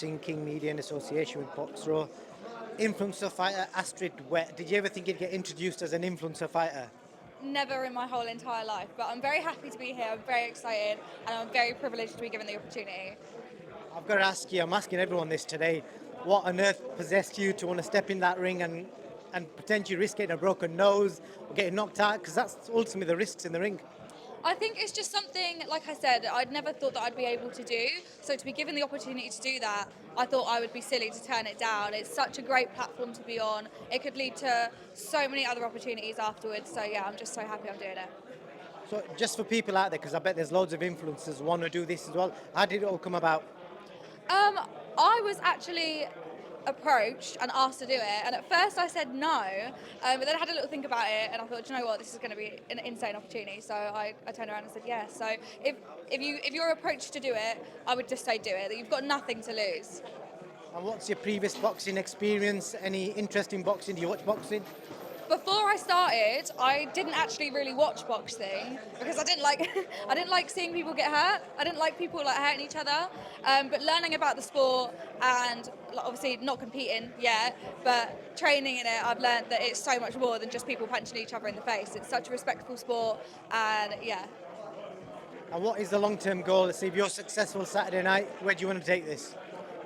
Boxing King Media in association with Boxro. Influencer fighter Astrid Wett. Did you ever think you'd get introduced as an influencer fighter? Never in my whole entire life, but I'm very happy to be here. I'm very excited, and I'm very privileged to be given the opportunity. I've got to ask you, I'm asking everyone this today, what on earth possessed you to want to step in that ring and potentially risk getting a broken nose or getting knocked out? Because that's ultimately the risks in the ring. I think it's just something, like I said, I'd never thought that I'd be able to do. So to be given the opportunity to do that, I thought I would be silly to turn it down. It's such a great platform to be on. It could lead to so many other opportunities afterwards. So yeah, I'm just so happy I'm doing it. So just for people out there, because I bet there's loads of influencers want to do this as well, how did it all come about? I was actually approached and asked to do it, and at first I said no, but then I had a little think about it, and I thought, do you know what, this is going to be an insane opportunity. So I turned around and said yes. So if you're approached to do it, I would just say do it. That you've got nothing to lose. And what's your previous boxing experience? Any interest in boxing? Do you watch boxing? Before I started, I didn't actually really watch boxing because I didn't like I didn't like seeing people get hurt. I didn't like people like hurting each other. But learning about the sport and like, obviously not competing yet, but training in it, I've learned that it's so much more than just people punching each other in the face. It's such a respectful sport, and yeah. And what is the long-term goal? Let's see, if you're successful Saturday night, where do you want to take this?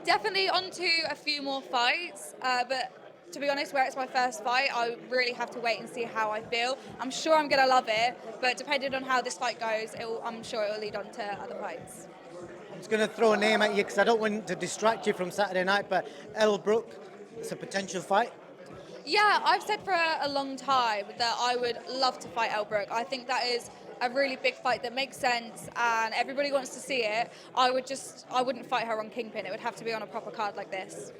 Definitely onto a few more fights, but to be honest, where it's my first fight, I really have to wait and see how I feel. I'm sure I'm going to love it, but depending on how this fight goes, I'm sure it will lead on to other fights. I'm just going to throw a name at you because I don't want to distract you from Saturday night, but Elle Brook, it's a potential fight. Yeah, I've said for a long time that I would love to fight Elbrook. I think that is a really big fight that makes sense and everybody wants to see it. I wouldn't fight her on Kingpin. It would have to be on a proper card like this.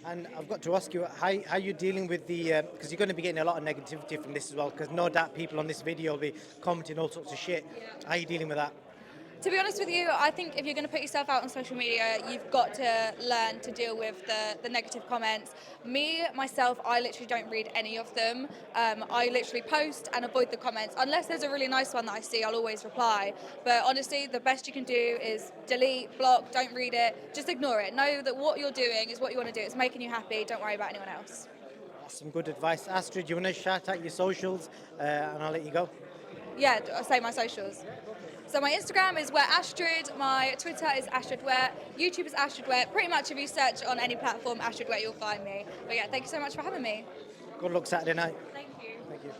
And I've got to ask you, how you're dealing with the, because you're going to be getting a lot of negativity from this as well, because no doubt people on this video will be commenting all sorts of shit. How are you dealing with that? To be honest with you, I think if you're going to put yourself out on social media, you've got to learn to deal with the negative comments. Me, myself, I literally don't read any of them. I literally post and avoid the comments. Unless there's a really nice one that I see, I'll always reply. But honestly, the best you can do is delete, block, don't read it, just ignore it. Know that what you're doing is what you want to do. It's making you happy. Don't worry about anyone else. That's some good advice. Astrid, you want to shout out your socials, and I'll let you go. Yeah, I'll say my socials. So my Instagram is Wett Astrid, my Twitter is Astrid Wett, YouTube is Astrid Wett. Pretty much if you search on any platform Astrid Wett, you'll find me. But yeah, thank you so much for having me. Good luck Saturday night. Thank you. Thank you.